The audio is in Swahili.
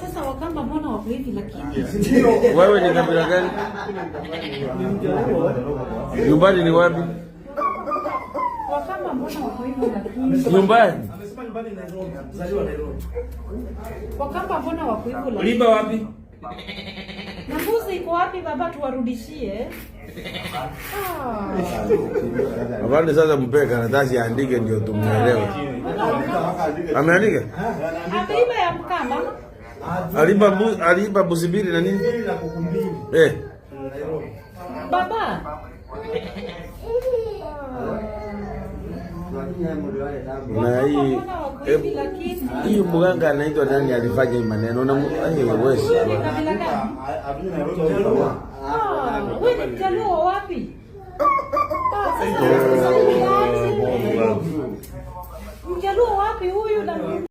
Sasa Wakamba mbona wako hivi lakini? Wewe ni kabila gani? Nyumbani ni wapi? Wakamba mbona wako hivi lakini? Nyumbani. Amesema nyumbani Nairobi, mzaliwa Nairobi. Wakamba mbona wako hivi lakini? Uliba wapi? Na mbuzi iko wapi baba tuwarudishie? Abande sasa mpe karatasi aandike ndio tumuelewe. Ameandika? Ameiba ya Mkamba. Aliba mbuzi mbili na nini? Mbili na kuku mbili. Nairobi. Baba. Na hii mganga anaitwa nani alifanya hii maneno na wewe Kabila gani? Wewe ni Mjaluo wapi? Mjaluo wapi huyu na